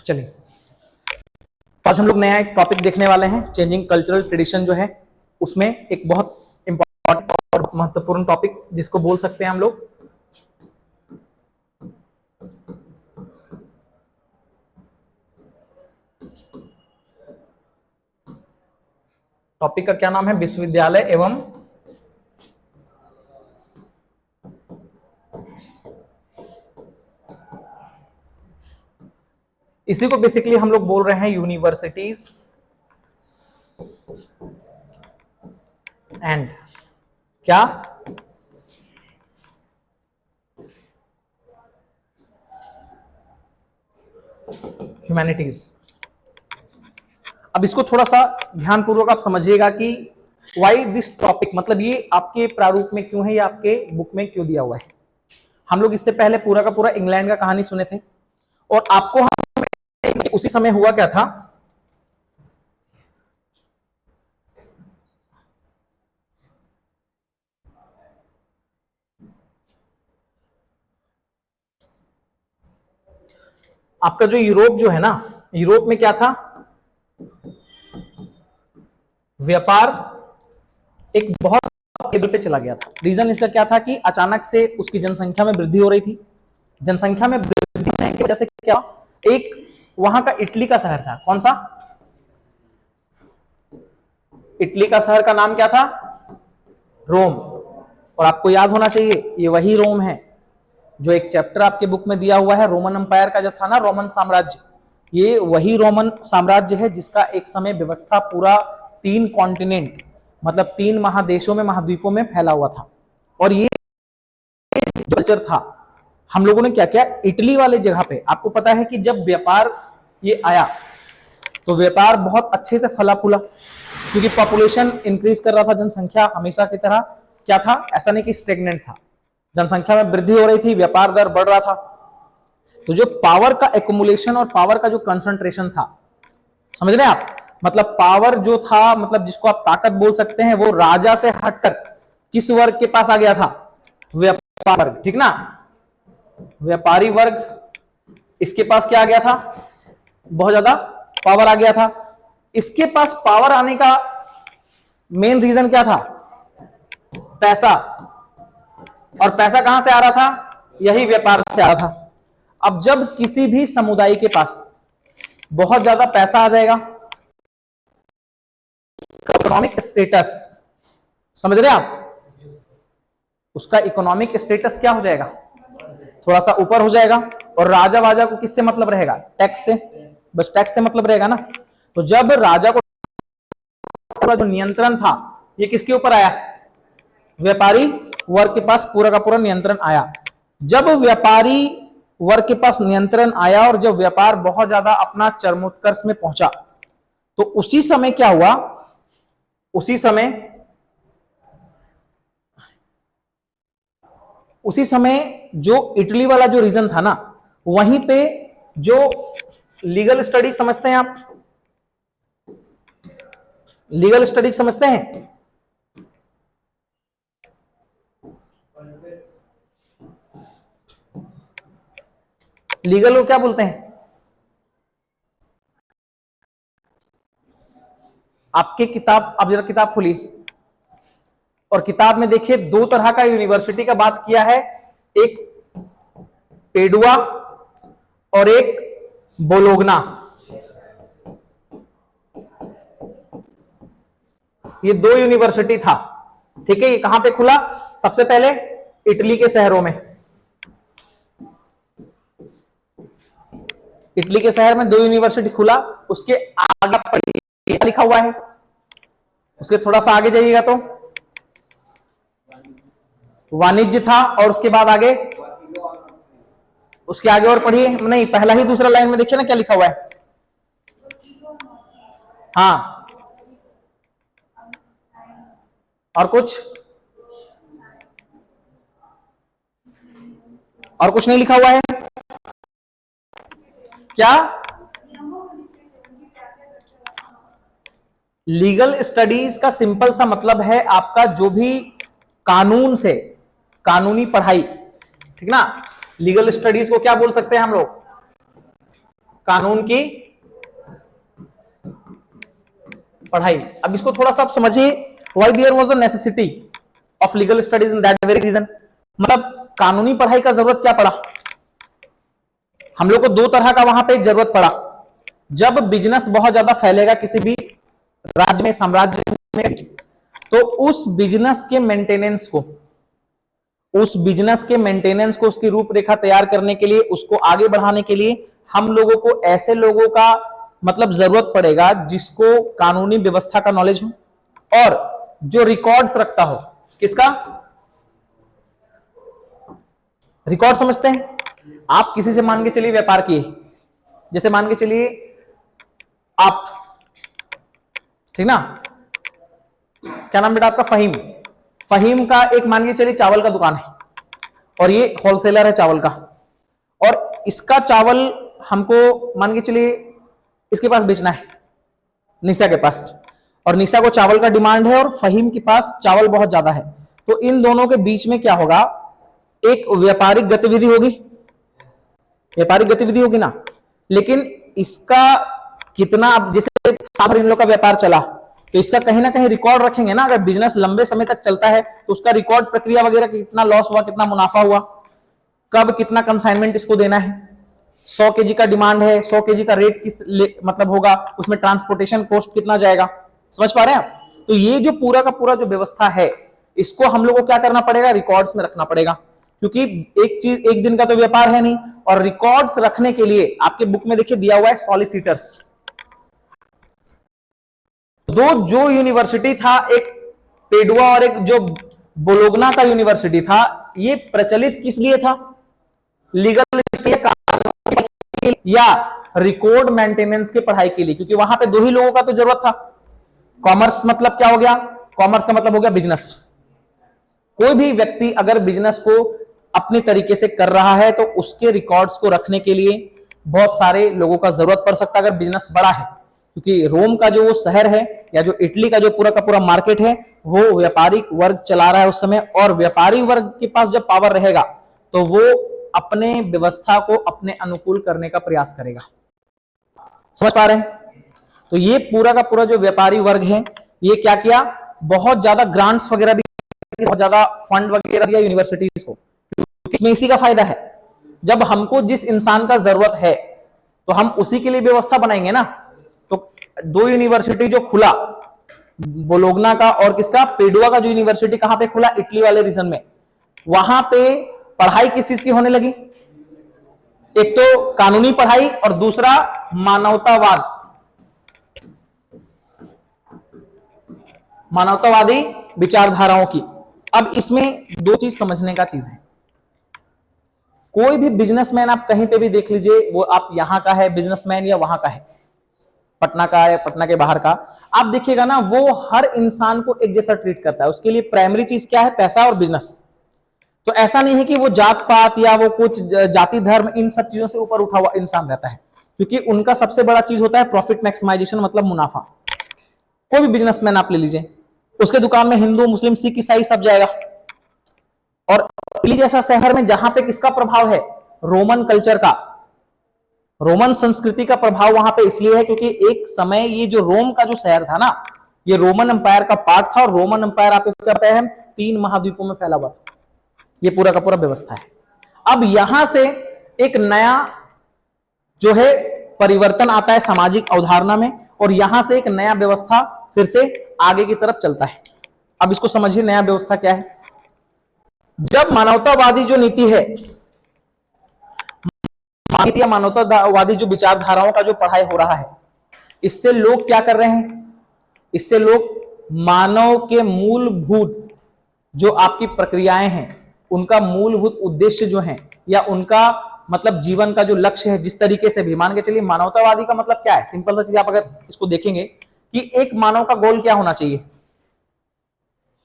चलिए आज हम लोग नया एक टॉपिक देखने वाले हैं, चेंजिंग कल्चरल ट्रेडिशन जो है उसमें एक बहुत इंपॉर्टेंट और महत्वपूर्ण टॉपिक जिसको बोल सकते हैं हम लोग टॉपिक का क्या नाम है, विश्वविद्यालय एवं इसी को बेसिकली हम लोग बोल रहे हैं यूनिवर्सिटीज एंड क्या ह्यूमैनिटीज। अब इसको थोड़ा सा ध्यानपूर्वक आप समझिएगा कि व्हाई दिस टॉपिक, मतलब ये आपके प्रारूप में क्यों है, ये आपके बुक में क्यों दिया हुआ है। हम लोग इससे पहले पूरा का पूरा इंग्लैंड का कहानी सुने थे और आपको उसी समय हुआ क्या था, आपका जो यूरोप जो है ना, यूरोप में क्या था, व्यापार एक बहुत लेवल पे चला गया था। रीजन इसका क्या था कि अचानक से उसकी जनसंख्या में वृद्धि हो रही थी। जनसंख्या में वृद्धि होने की वजह से क्या, एक वहां का इटली का शहर था, कौन सा, इटली का शहर का नाम क्या था, रोम। और आपको याद होना चाहिए ये वही रोम है जो एक चैप्टर आपके बुक में दिया हुआ है, रोमन एम्पायर का जो था ना, रोमन साम्राज्य। ये वही रोमन साम्राज्य है जिसका एक समय व्यवस्था पूरा 3 कॉन्टिनेंट, मतलब 3 महादेशों में, महाद्वीपों में फैला हुआ था। और ये कल्चर था, हम लोगों ने क्या किया, इटली वाले जगह पे आपको पता है कि जब व्यापार ये आया तो व्यापार बहुत अच्छे से फला फूला, क्योंकि पॉपुलेशन इंक्रीज कर रहा था, जनसंख्या हमेशा की तरह क्या था, ऐसा नहीं कि स्टेगनेंट था, जनसंख्या में वृद्धि हो रही थी, व्यापार दर बढ़ रहा था। तो जो पावर का एक्युमुलेशन और पावर का जो कंसंट्रेशन था, समझ रहे हैं आप, मतलब पावर जो था, मतलब जिसको आप ताकत बोल सकते हैं, वो राजा से हटकर किस वर्ग के पास आ गया था, व्यापार वर्ग, ठीक ना, व्यापारी वर्ग, इसके पास क्या आ गया था, बहुत ज्यादा पावर आ गया था। इसके पास पावर आने का मेन रीजन क्या था, पैसा। और पैसा कहां से आ रहा था, यही व्यापार से आ रहा था। अब जब किसी भी समुदाय के पास बहुत ज्यादा पैसा आ जाएगा, इकोनॉमिक स्टेटस, समझ रहे हैं आप, उसका इकोनॉमिक स्टेटस क्या हो जाएगा, थोड़ा सा ऊपर हो जाएगा। और राजा वाजा को किससे मतलब रहेगा, टैक्स से, बस टैक्स से मतलब रहेगा ना। तो जब राजा को जो नियंत्रण था ये किसके ऊपर आया, व्यापारी वर्ग के पास पूरा का पूरा नियंत्रण आया। जब व्यापारी वर्ग के पास नियंत्रण आया और जब व्यापार बहुत ज्यादा अपना चरमोत्कर्ष में पहुंचा, तो उसी समय क्या हुआ, उसी समय जो इटली वाला जो रीजन था ना, वहीं पे जो लीगल स्टडी समझते हैं आप, लीगल स्टडी समझते हैं, लीगल को क्या बोलते हैं, आपके किताब, आप जरा किताब खोलिए और किताब में देखिए 2 तरह का यूनिवर्सिटी का बात किया है, एक पेडुआ और एक बोलोगना। ये 2 यूनिवर्सिटी था, ठीक है। ये कहां पे खुला, सबसे पहले इटली के शहरों में, इटली के शहर में 2 यूनिवर्सिटी खुला। उसके आगे पढ़िए लिखा हुआ है, उसके थोड़ा सा आगे जाइएगा तो वाणिज्य था, और उसके बाद आगे, उसके आगे और पढ़िए, नहीं पहला ही दूसरा लाइन में देखिए ना क्या लिखा हुआ है, हाँ, और कुछ नहीं लिखा हुआ है क्या, लीगल स्टडीज का सिंपल सा मतलब है आपका जो भी कानून से, कानूनी पढ़ाई, ठीक ना। लीगल स्टडीज को क्या बोल सकते हैं हम लोग, कानून की पढ़ाई। अब इसको थोड़ा सा आप समझिए, why there was the necessity of legal studies in that very region. मतलब कानूनी पढ़ाई का जरूरत क्या पड़ा हम लोग को? दो तरह का वहां पे जरूरत पड़ा। जब बिजनेस बहुत ज्यादा फैलेगा किसी भी राज्य में, साम्राज्य में, तो उस बिजनेस के मेंटेनेंस को, उसकी रूपरेखा तैयार करने के लिए, उसको आगे बढ़ाने के लिए हम लोगों को ऐसे लोगों का मतलब जरूरत पड़ेगा जिसको कानूनी व्यवस्था का नॉलेज हो और जो रिकॉर्ड्स रखता हो। किसका रिकॉर्ड? समझते हैं आप? किसी से मान के चलिए व्यापार किए, जैसे मान के चलिए आप, ठीक ना, क्या नाम बेटा आपका? फहीम। फहीम का एक मान के चलिए चावल का दुकान है और ये होलसेलर है चावल का, और इसका चावल हमको मान के चलिए इसके पास बेचना है, निशा के पास, और निशा को चावल का डिमांड है और फहीम के पास चावल बहुत ज्यादा है। तो इन दोनों के बीच में क्या होगा? एक व्यापारिक गतिविधि होगी, व्यापारिक गतिविधि होगी ना। लेकिन इसका कितना, जैसे साल इन लोग का व्यापार चला तो इसका कहीं ना कहीं रिकॉर्ड रखेंगे ना। अगर बिजनेस लंबे समय तक चलता है तो उसका रिकॉर्ड, प्रक्रिया वगैरह, कितना लॉस हुआ, कितना मुनाफा हुआ, कब कितना कंसाइनमेंट इसको देना है, 100 केजी का डिमांड है, 100 केजी का रेट किस मतलब होगा, उसमें ट्रांसपोर्टेशन कॉस्ट कितना जाएगा। समझ पा रहे हैं आप? तो ये जो पूरा का पूरा जो व्यवस्था है, इसको हम लोग को क्या करना पड़ेगा? रिकॉर्ड्स में रखना पड़ेगा, क्योंकि एक चीज एक दिन का तो व्यापार है नहीं। और रिकॉर्ड्स रखने के लिए आपके बुक में देखिए दिया हुआ है सॉलिसिटर्स। जो यूनिवर्सिटी था, एक पेडुआ और एक जो बोलोगना का यूनिवर्सिटी था, ये प्रचलित किस लिए था? लीगल या रिकॉर्ड मेंटेनेंस की पढ़ाई के लिए, क्योंकि वहां पे दो ही लोगों का तो जरूरत था। कॉमर्स मतलब क्या हो गया? कॉमर्स का मतलब हो गया बिजनेस। कोई भी व्यक्ति अगर बिजनेस को अपने तरीके से कर रहा है तो उसके रिकॉर्ड्स को रखने के लिए बहुत सारे लोगों का जरूरत पड़ सकता है, अगर बिजनेस बड़ा है। क्योंकि रोम का जो वो शहर है या जो इटली का जो पूरा का पूरा मार्केट है, वो व्यापारिक वर्ग चला रहा है उस समय, और व्यापारी वर्ग के पास जब पावर रहेगा तो वो अपने व्यवस्था को अपने अनुकूल करने का प्रयास करेगा। समझ पा रहे हैं? तो ये पूरा का पूरा जो व्यापारी वर्ग है, ये क्या किया? बहुत ज्यादा ग्रांट्स वगैरह भी, बहुत ज्यादा फंड वगैरह दिया यूनिवर्सिटीज को, क्योंकि इसी का फायदा है। जब हमको जिस इंसान का जरूरत है तो हम उसी के लिए व्यवस्था बनाएंगे ना। तो दो यूनिवर्सिटी जो खुला, बोलोगना का और किसका? पेडुआ का जो यूनिवर्सिटी कहां पे खुला? इटली वाले रीजन में। वहां पे पढ़ाई किस चीज की होने लगी? एक तो कानूनी पढ़ाई और दूसरा मानवतावाद, मानवतावादी विचारधाराओं की। अब इसमें दो चीज समझने का चीज है। कोई भी बिजनेसमैन आप कहीं पे भी देख लीजिए, वो आप यहां का है बिजनेसमैन या वहां का है, पटना का है, पटना के बाहर का, आप देखिएगा ना, वो हर इंसान को एक जैसा ट्रीट करता है। उसके लिए प्राइमरी चीज क्या है? पैसा और बिजनेस। तो ऐसा नहीं है कि वो जात पात या वो कुछ जाति धर्म इन सब चीजों से ऊपर उठा हुआ इंसान रहता है, क्योंकि उनका सबसे बड़ा चीज होता है प्रॉफिट मैक्सिमाइजेशन, मतलब मुनाफा। कोई भी बिजनेसमैन आप ले लीजिए, उसके दुकान में हिंदू, मुस्लिम, सिख, ईसाई सब जाएगा। और इटली जैसा शहर में जहां पे किसका प्रभाव है? रोमन कल्चर का, रोमन संस्कृति का प्रभाव वहां पे इसलिए है क्योंकि एक समय ये जो रोम का जो शहर था ना, ये रोमन एम्पायर का पार्ट था। और रोमन एम्पायर आपको क्या पता है? 3 महाद्वीपों में फैला हुआ था। ये पूरा का पूरा व्यवस्था है। अब यहां से एक नया जो है परिवर्तन आता है सामाजिक अवधारणा में, और यहां से एक नया व्यवस्था फिर से आगे की तरफ चलता है। अब इसको समझिए, नया व्यवस्था क्या है? जब मानवतावादी जो नीति है, या मानवतावादी जो विचारधाराओं का जो पढ़ाई हो रहा है, इससे लोग क्या कर रहे हैं? इससे लोग मानव के मूलभूत जो आपकी प्रक्रियाएं हैं, उनका मूलभूत उद्देश्य जो है, या उनका मतलब जीवन का जो लक्ष्य है, जिस तरीके से भी मान के चलिए, मानवतावादी का मतलब क्या है? सिंपल सा चीज आप अगर इसको देखेंगे कि एक मानव का गोल क्या होना चाहिए?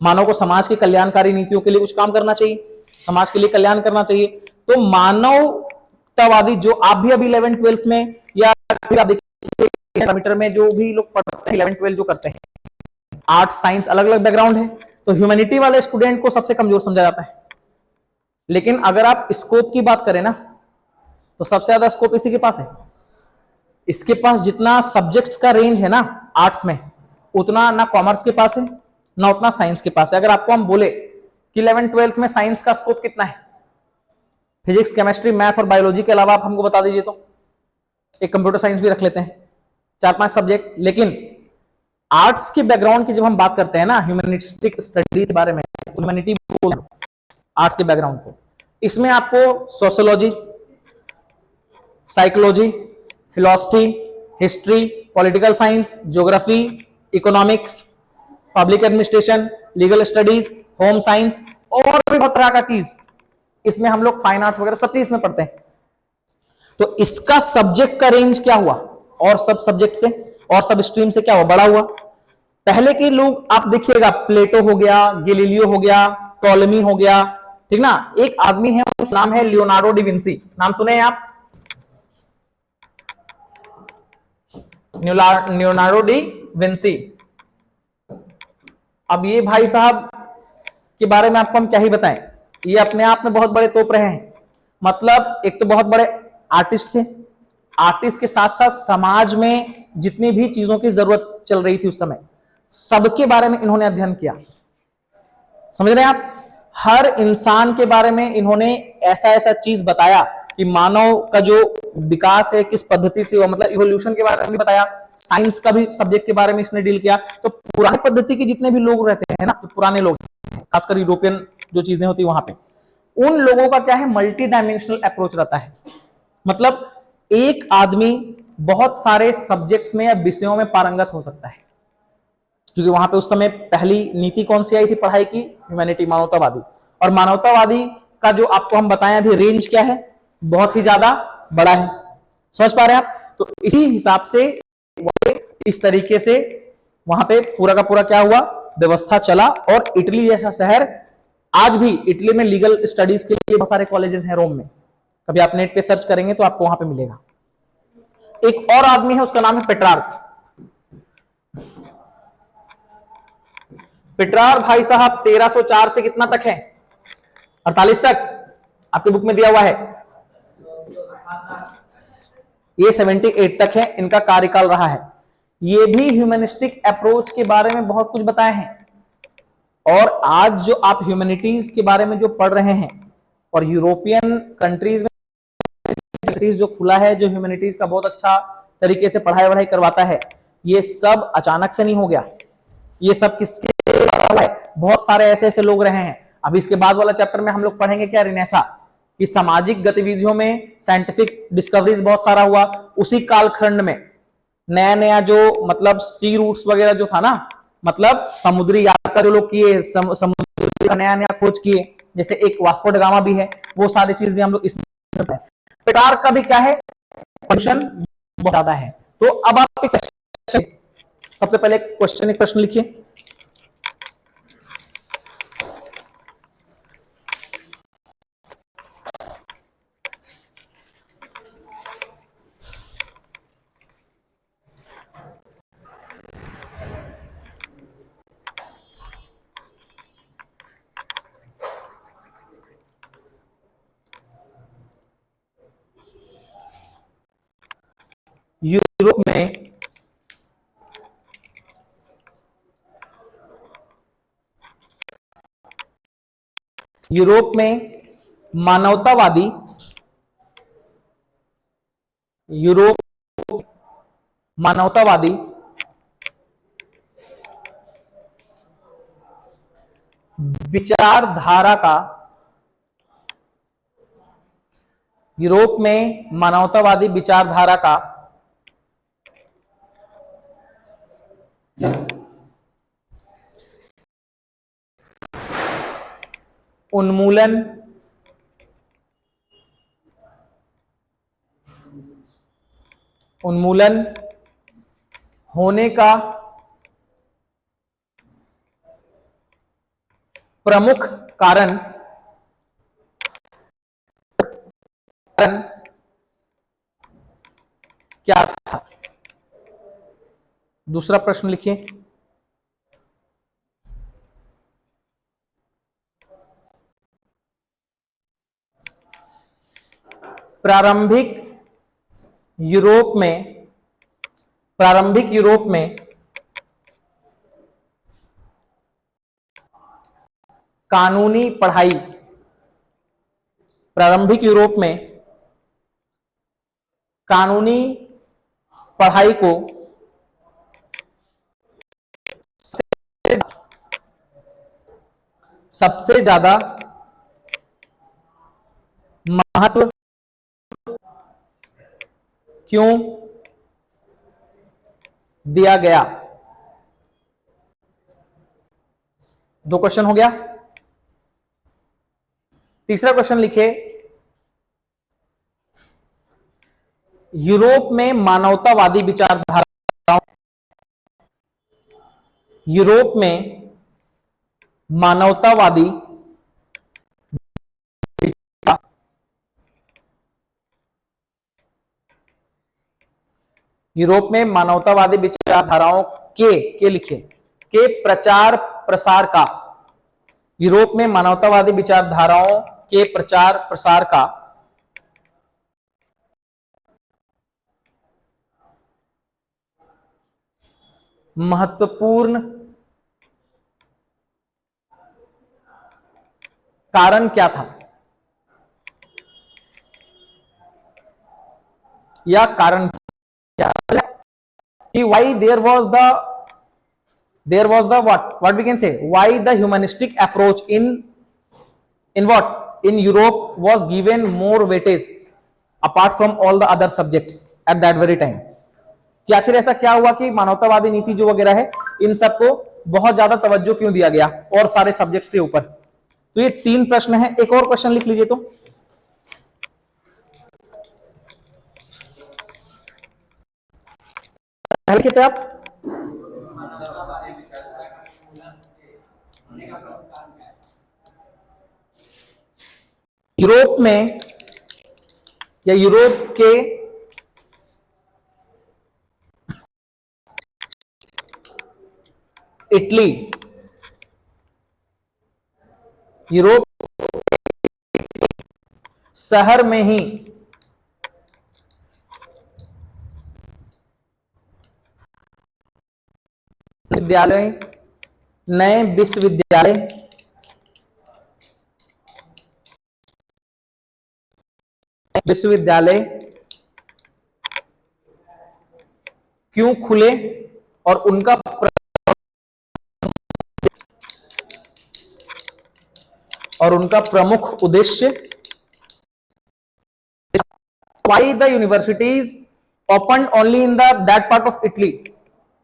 मानव को समाज की कल्याणकारी नीतियों के लिए कुछ काम करना चाहिए, समाज के लिए कल्याण करना चाहिए। तो मानवतावादी जो आप भी अभी 11th 12th में, या फिर आप देखिए मीटर में जो भी लोग पढ़ते हैं 11th 12th जो करते हैं, आर्ट साइंस अलग अलग बैकग्राउंड है, तो ह्यूमैनिटी वाले स्टूडेंट को सबसे कमजोर समझा जाता है। लेकिन अगर आप स्कोप की बात करें ना, तो सबसे ज्यादा स्कोप इसी के पास है। इसके पास जितना सब्जेक्ट्स का रेंज है ना आर्ट्स में, उतना ना कॉमर्स के पास है ना उतना साइंस के पास है। अगर आपको हम बोले कि 11th-12th में साइंस का स्कोप कितना है, फिजिक्स, केमिस्ट्री, मैथ और बायोलॉजी के अलावा आप हमको बता दीजिए, तो एक कंप्यूटर साइंस भी रख लेते हैं, 4-5 सब्जेक्ट। लेकिन आर्ट्स के बैकग्राउंड की जब हम बात करते हैं ना, ह्यूमैनिस्टिक स्टडीज के बारे में, ह्यूमैनिटी आर्ट्स के बैकग्राउंड को, इसमें आपको sociology, psychology, philosophy, history, political science, geography, economics, public administration, legal studies, home science और भी बहुत तरह का चीज, इसमें हम लोग फाइन आर्ट्स वगैरह सब चीज इसमें पढ़ते हैं। तो इसका सब्जेक्ट का रेंज क्या हुआ और सब सब्जेक्ट से और सब स्ट्रीम से क्या हुआ, बड़ा हुआ। पहले के लोग आप देखिएगा, प्लेटो हो गया, गैलीलियो हो गया, टॉलमी हो गया, ठीक ना। एक आदमी है, उसका नाम है लियोनार्डो डी विंसी, नाम सुने हैं आप? Leonardo D Vinci. अब ये भाई साहब के बारे में आपको हम क्या ही बताएं, ये अपने आप में बहुत बड़े तोप रहे हैं। मतलब एक तो बहुत बड़े आर्टिस्ट थे, आर्टिस्ट के साथ साथ समाज में जितनी भी चीजों की जरूरत चल रही थी उस समय, सबके बारे में इन्होंने अध्ययन किया। समझ रहे हैं आप? हर इंसान के बारे में इन्होंने ऐसा ऐसा चीज बताया कि मानव का जो विकास है किस पद्धति से हुआ, मतलब इवोल्यूशन के बारे में भी बताया। साइंस का भी सब्जेक्ट के बारे में इसने डील किया। तो पुरानी पद्धति के जितने भी लोग रहते हैं ना, तो पुराने लोग, खासकर यूरोपियन जो चीजें होती है वहां पे, उन लोगों का क्या है, मल्टी डायमेंशनल अप्रोच रहता है। मतलब एक आदमी बहुत सारे सब्जेक्ट्स में या विषयों में पारंगत हो सकता है, क्योंकि वहां पे उस समय पहली नीति कौन सी आई थी पढ़ाई की, ह्यूमैनिटी, मानवतावादी। और मानवतावादी का जो आपको हम बताएं अभी रेंज क्या है, बहुत ही ज्यादा बड़ा है। समझ पा रहे हैं आप? तो इसी हिसाब से इस तरीके से वहां पे पूरा का पूरा क्या हुआ, व्यवस्था चला। और इटली जैसा शहर, आज भी इटली में लीगल स्टडीज के लिए बहुत सारे कॉलेजेस हैं रोम में, कभी आप नेट पे सर्च करेंगे तो आपको वहां पे मिलेगा। एक और आदमी है, उसका नाम है पेट्रार्क। पेट्रार्क भाई साहब 1304 से कितना तक है, 48 तक आपके बुक में दिया हुआ है। ये 78 तक है इनका कार्यकाल रहा है। ये भी ह्यूमैनिस्टिक अप्रोच के बारे में बहुत कुछ बताए हैं। और आज जो आप ह्यूमैनिटीज के बारे में जो पढ़ रहे हैं, और यूरोपियन कंट्रीज में जो खुला है, जो ह्यूमैनिटीज का बहुत अच्छा तरीके से पढ़ाई वढ़ाई करवाता है, ये सब अचानक से नहीं हो गया। ये सब किसके, बहुत सारे ऐसे ऐसे लोग रहे हैं। अभी इसके बाद वाला चैप्टर में हम लोग पढ़ेंगे क्या, रिनेसा, कि सामाजिक गतिविधियों में साइंटिफिक डिस्कवरीज बहुत सारा हुआ। उसी कालखंड में नया नया जो मतलब सी रूट्स वगैरह जो था ना, मतलब समुद्री यात्रा जो लोग किए, समुद्री का नया नया खोज किए, जैसे एक वास्को ड गामा भी है, वो सारी चीज भी हम लोग इसमें। पेट्रार्क का भी क्या है, पोल्यूशन बहुत ज्यादा है। तो अब आप सबसे पहले क्वेश्चन, एक प्रश्न लिखिए। यूरोप में मानवतावादी, यूरोप मानवतावादी विचारधारा का, यूरोप में मानवतावादी विचारधारा का उन्मूलन होने का प्रमुख कारण क्या था। दूसरा प्रश्न लिखिए। प्रारंभिक यूरोप में प्रारंभिक यूरोप में कानूनी पढ़ाई, प्रारंभिक यूरोप में कानूनी पढ़ाई को सबसे ज्यादा महत्व क्यों दिया गया? दो क्वेश्चन हो गया। तीसरा क्वेश्चन लिखिए, यूरोप में मानवतावादी विचारधारा, यूरोप में मानवतावादी यूरोप में मानवतावादी विचारधाराओं के लिखे के प्रचार प्रसार का, यूरोप में मानवतावादी विचारधाराओं के प्रचार प्रसार का महत्वपूर्ण कारण क्या था, या कारण क्या? Why there was the what we can say, why the humanistic approach in Europe was given more weightage apart from all the other subjects at that very time? कि आखिर ऐसा क्या हुआ कि मानवतावादी नीति जो वगैरह है इन सबको बहुत ज्यादा तवज्जो क्यों दिया गया और सारे सब्जेक्ट से ऊपर? तो ये तीन प्रश्न है। एक और क्वेश्चन लिख लीजिए, तो लिखते आप, यूरोप में या यूरोप के इटली, यूरोप शहर में ही विद्यालय, नए विश्वविद्यालय क्यों खुले और उनका प्रमुख उद्देश्य, why the universities opened only in that part of Italy,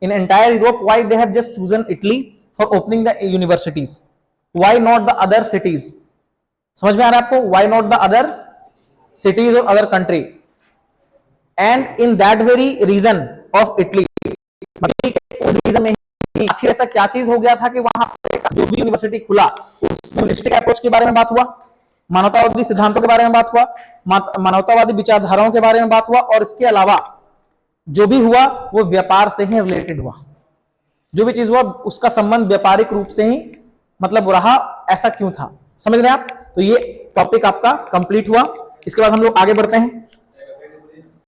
in entire Europe, why they have just chosen Italy for opening the universities, why not the other cities? समझ में आ रहा है आपको? why not the other cities or other country? and in that very region of Italy, region में आखिर ऐसा क्या चीज हो गया था कि वहां जो भी यूनिवर्सिटी खुला उसमें होलिस्टिक अप्रोच के बारे में बात हुआ, मानवतावादी सिद्धांतों के बारे में बात हुआ, मानवतावादी विचारधाराओं के बारे में बात हुआ, और इसके अलावा जो भी हुआ वो व्यापार से ही रिलेटेड हुआ। जो भी चीज हुआ उसका संबंध व्यापारिक रूप से ही मतलब रहा। ऐसा क्यों था? समझ रहे हैं आप? तो ये टॉपिक आपका कंप्लीट हुआ। इसके बाद हम लोग आगे बढ़ते हैं।